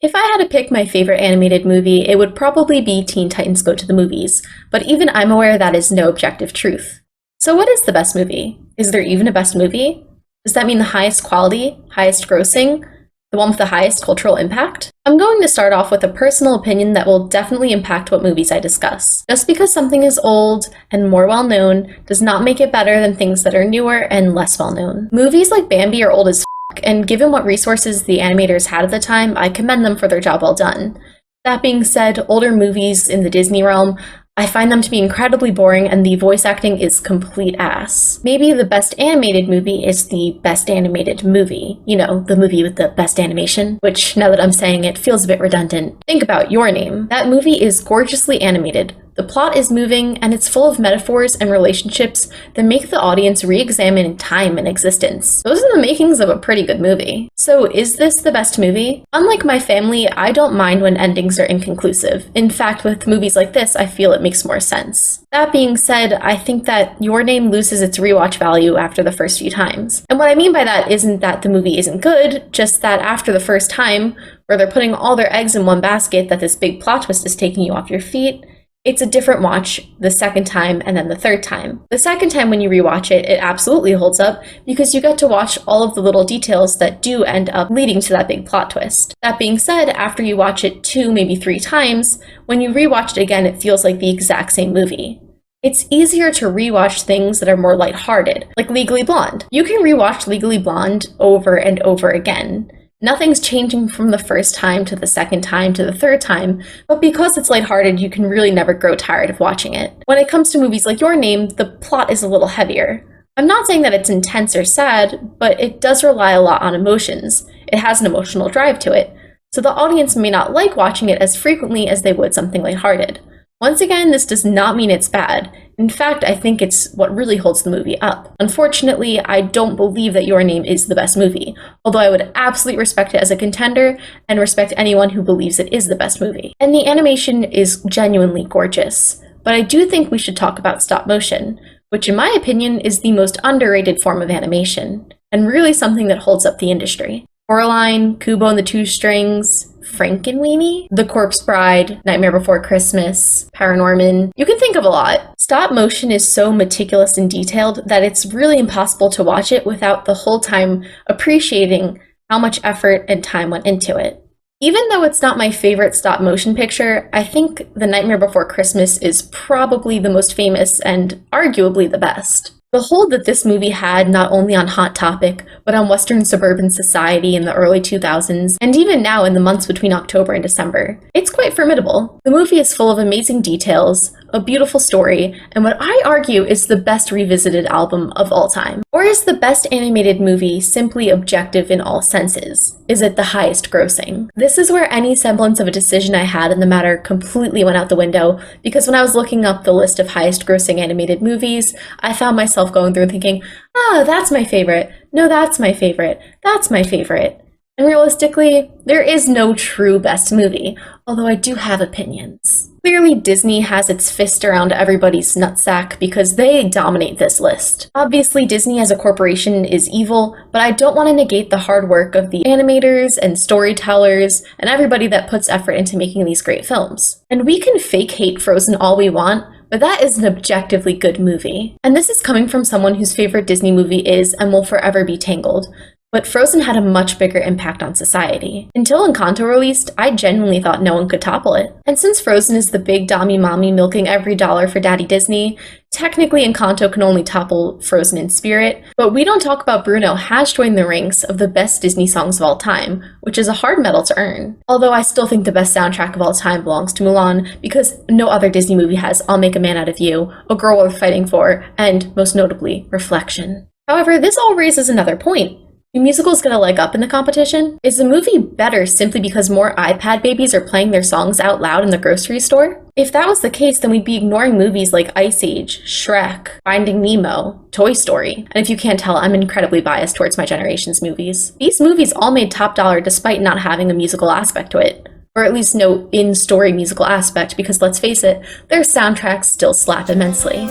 If I had to pick my favorite animated movie, it would probably be Teen Titans Go to the Movies, but even I'm aware that is no objective truth. So what is the best movie? Is there even a best movie? Does that mean the highest quality, highest grossing, the one with the highest cultural impact? I'm going to start off with a personal opinion that will definitely impact what movies I discuss. Just because something is old and more well-known does not make it better than things that are newer and less well-known. Movies like Bambi are old as and given what resources the animators had at the time, I commend them for their job well done. That being said, older movies in the Disney realm, I find them to be incredibly boring and the voice acting is complete ass. Maybe the best animated movie is the best animated movie. You know, the movie with the best animation, which now that I'm saying it feels a bit redundant. Think about Your Name. That movie is gorgeously animated. The plot is moving, and it's full of metaphors and relationships that make the audience re-examine time and existence. Those are the makings of a pretty good movie. So is this the best movie? Unlike my family, I don't mind when endings are inconclusive. In fact, with movies like this, I feel it makes more sense. That being said, I think that Your Name loses its rewatch value after the first few times. And what I mean by that isn't that the movie isn't good, just that after the first time, where they're putting all their eggs in one basket that this big plot twist is taking you off your feet, it's a different watch the second time and then the third time. The second time when you rewatch it, it absolutely holds up because you get to watch all of the little details that do end up leading to that big plot twist. That being said, after you watch it 2, maybe 3 times, when you rewatch it again, it feels like the exact same movie. It's easier to rewatch things that are more lighthearted, like Legally Blonde. You can rewatch Legally Blonde over and over again. Nothing's changing from the first time to the second time to the third time, but because it's lighthearted, you can really never grow tired of watching it. When it comes to movies like Your Name, the plot is a little heavier. I'm not saying that it's intense or sad, but it does rely a lot on emotions. It has an emotional drive to it, so the audience may not like watching it as frequently as they would something lighthearted. Once again, this does not mean it's bad. In fact, I think it's what really holds the movie up. Unfortunately, I don't believe that Your Name is the best movie, although I would absolutely respect it as a contender and respect anyone who believes it is the best movie. And the animation is genuinely gorgeous. But I do think we should talk about stop motion, which in my opinion is the most underrated form of animation, and really something that holds up the industry. Coraline, Kubo and the Two Strings, Frankenweenie, The Corpse Bride, Nightmare Before Christmas, Paranorman. You can think of a lot. Stop motion is so meticulous and detailed that it's really impossible to watch it without the whole time appreciating how much effort and time went into it. Even though it's not my favorite stop motion picture, I think The Nightmare Before Christmas is probably the most famous and arguably the best. The hold that this movie had not only on Hot Topic, but on Western suburban society in the early 2000s, and even now in the months between October and December, it's quite formidable. The movie is full of amazing details, a beautiful story, and what I argue is the best revisited album of all time. Or is the best animated movie simply objective in all senses? Is it the highest grossing? This is where any semblance of a decision I had in the matter completely went out the window, because when I was looking up the list of highest grossing animated movies, I found myself going through and thinking, that's my favorite. No, that's my favorite. That's my favorite. And realistically, there is no true best movie, although I do have opinions. Clearly, Disney has its fist around everybody's nutsack because they dominate this list. Obviously, Disney as a corporation is evil, but I don't want to negate the hard work of the animators and storytellers and everybody that puts effort into making these great films. And we can fake hate Frozen all we want, but that is an objectively good movie. And this is coming from someone whose favorite Disney movie is and will forever be Tangled. But Frozen had a much bigger impact on society. Until Encanto released, I genuinely thought no one could topple it. And since Frozen is the big dommy mommy milking every dollar for Daddy Disney, technically Encanto can only topple Frozen in spirit, but We Don't Talk About Bruno has joined the ranks of the best Disney songs of all time, which is a hard medal to earn. Although I still think the best soundtrack of all time belongs to Mulan, because no other Disney movie has I'll Make a Man Out of You, A Girl Worth Fighting For, and, most notably, Reflection. However, this all raises another point. Do musicals get a leg up in the competition? Is the movie better simply because more iPad babies are playing their songs out loud in the grocery store? If that was the case, then we'd be ignoring movies like Ice Age, Shrek, Finding Nemo, Toy Story. And if you can't tell, I'm incredibly biased towards my generation's movies. These movies all made top dollar despite not having a musical aspect to it. Or at least no in-story musical aspect, because let's face it, their soundtracks still slap immensely.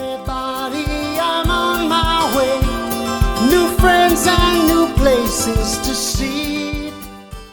New friends and new places to see.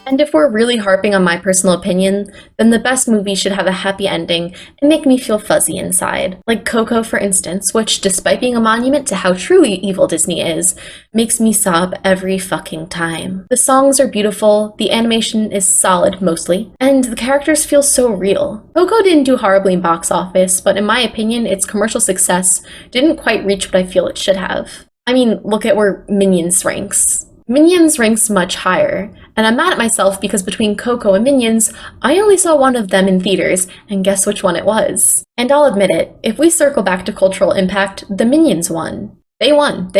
And if we're really harping on my personal opinion, then the best movie should have a happy ending and make me feel fuzzy inside. Like Coco, for instance, which, despite being a monument to how truly evil Disney is, makes me sob every fucking time. The songs are beautiful, the animation is solid mostly, and the characters feel so real. Coco didn't do horribly in box office, but in my opinion, its commercial success didn't quite reach what I feel it should have. I mean, look at where Minions ranks. Minions ranks much higher, and I'm mad at myself because between Coco and Minions, I only saw one of them in theaters, and guess which one it was. And I'll admit it, if we circle back to cultural impact, the Minions won. They won.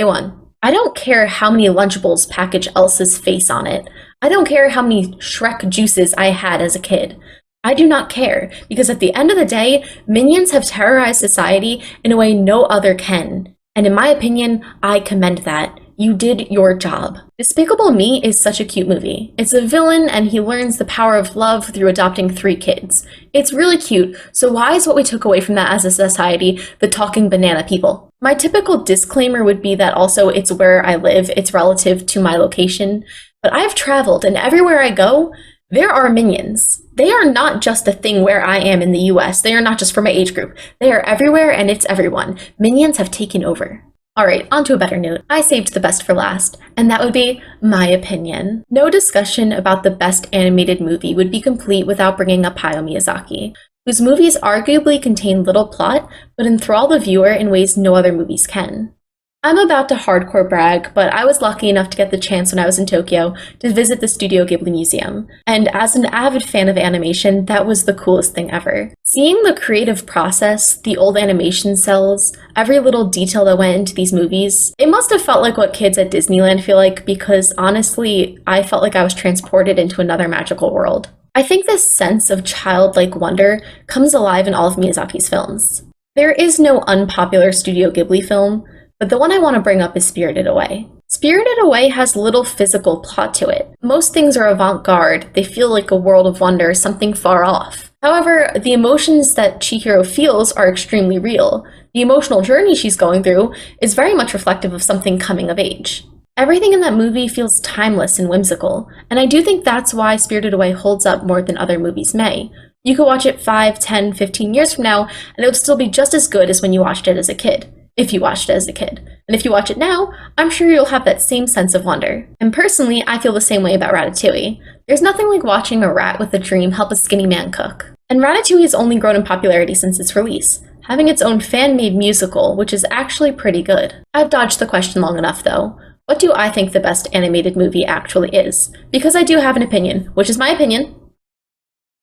I don't care how many Lunchables package Elsa's face on it. I don't care how many Shrek juices I had as a kid. I do not care, because at the end of the day, Minions have terrorized society in a way no other can. And in my opinion, I commend that. You did your job. Despicable Me is such a cute movie. It's a villain and he learns the power of love through adopting 3 kids. It's really cute, so why is what we took away from that as a society the talking banana people? My typical disclaimer would be that also it's where I live, it's relative to my location, but I've traveled and everywhere I go, there are Minions. They are not just a thing where I am in the US. They are not just for my age group. They are everywhere and it's everyone. Minions have taken over. Alright, on to a better note. I saved the best for last, and that would be my opinion. No discussion about the best animated movie would be complete without bringing up Hayao Miyazaki, whose movies arguably contain little plot, but enthrall the viewer in ways no other movies can. I'm about to hardcore brag, but I was lucky enough to get the chance when I was in Tokyo to visit the Studio Ghibli Museum, and as an avid fan of animation, that was the coolest thing ever. Seeing the creative process, the old animation cells, every little detail that went into these movies, it must have felt like what kids at Disneyland feel like, because honestly, I felt like I was transported into another magical world. I think this sense of childlike wonder comes alive in all of Miyazaki's films. There is no unpopular Studio Ghibli film, but the one I want to bring up is Spirited Away. Spirited Away has little physical plot to it. Most things are avant-garde, they feel like a world of wonder, something far off. However, the emotions that Chihiro feels are extremely real. The emotional journey she's going through is very much reflective of something coming of age. Everything in that movie feels timeless and whimsical, and I do think that's why Spirited Away holds up more than other movies may. You could watch it 5, 10, 15 years from now, and it would still be just as good as when you watched it as a kid. If you watched it as a kid. And if you watch it now, I'm sure you'll have that same sense of wonder. And personally, I feel the same way about Ratatouille. There's nothing like watching a rat with a dream help a skinny man cook. And Ratatouille has only grown in popularity since its release, having its own fan-made musical, which is actually pretty good. I've dodged the question long enough though. What do I think the best animated movie actually is? Because I do have an opinion, which is my opinion.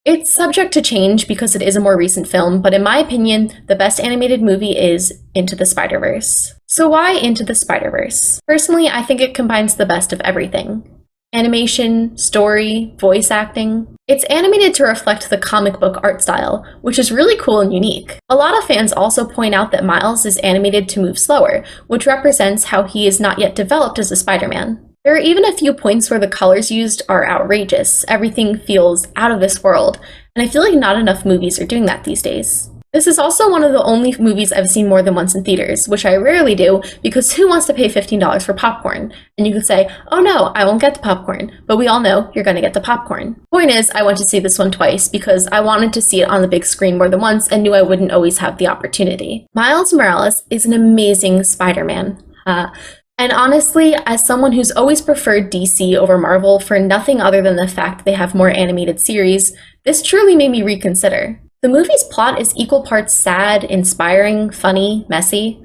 It's subject to change because it is a more recent film, but in my opinion, the best animated movie is Into the Spider-Verse. So why Into the Spider-Verse? Personally, I think it combines the best of everything. Animation, story, voice acting. It's animated to reflect the comic book art style, which is really cool and unique. A lot of fans also point out that Miles is animated to move slower, which represents how he is not yet developed as a Spider-Man. There are even a few points where the colors used are outrageous. Everything feels out of this world, and I feel like not enough movies are doing that these days. This is also one of the only movies I've seen more than once in theaters, which I rarely do because who wants to pay $15 for popcorn? And you could say, oh no, I won't get the popcorn, but we all know you're gonna get the popcorn. Point is, I went to see this one twice because I wanted to see it on the big screen more than once and knew I wouldn't always have the opportunity. Miles Morales is an amazing Spider-Man. And honestly, as someone who's always preferred DC over Marvel for nothing other than the fact they have more animated series, this truly made me reconsider. The movie's plot is equal parts sad, inspiring, funny, messy.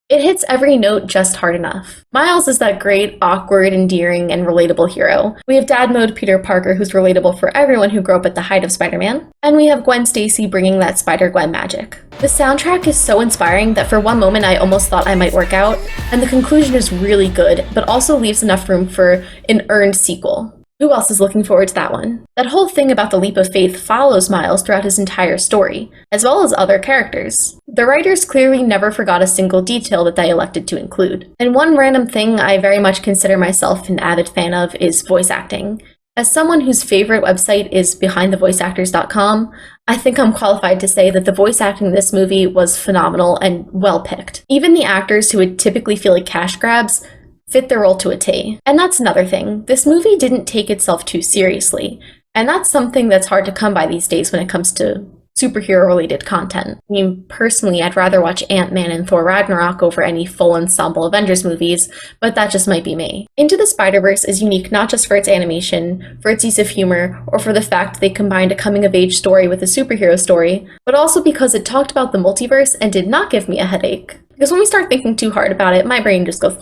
It hits every note just hard enough. Miles is that great, awkward, endearing, and relatable hero. We have dad mode Peter Parker who's relatable for everyone who grew up at the height of Spider-Man. And we have Gwen Stacy bringing that Spider-Gwen magic. The soundtrack is so inspiring that for one moment I almost thought I might work out, and the conclusion is really good, but also leaves enough room for an earned sequel. Who else is looking forward to that one? That whole thing about the leap of faith follows Miles throughout his entire story, as well as other characters. The writers clearly never forgot a single detail that they elected to include. And one random thing I very much consider myself an avid fan of is voice acting. As someone whose favorite website is behindthevoiceactors.com, I think I'm qualified to say that the voice acting in this movie was phenomenal and well picked. Even the actors who would typically feel like cash grabs fit the role to a T. And that's another thing. This movie didn't take itself too seriously. And that's something that's hard to come by these days when it comes to superhero-related content. I mean, personally, I'd rather watch Ant-Man and Thor Ragnarok over any full ensemble Avengers movies, but that just might be me. Into the Spider-Verse is unique not just for its animation, for its use of humor, or for the fact they combined a coming-of-age story with a superhero story, but also because it talked about the multiverse and did not give me a headache. Because when we start thinking too hard about it, my brain just goes...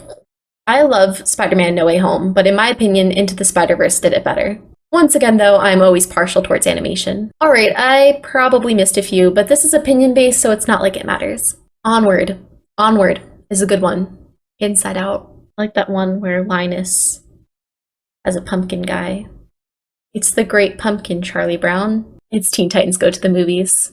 I love Spider-Man No Way Home, but in my opinion, Into the Spider-Verse did it better. Once again, though, I'm always partial towards animation. Alright, I probably missed a few, but this is opinion-based, so it's not like it matters. Onward. Onward is a good one. Inside Out. I like that one where Linus has a pumpkin guy. It's the Great Pumpkin, Charlie Brown. It's Teen Titans Go to the Movies.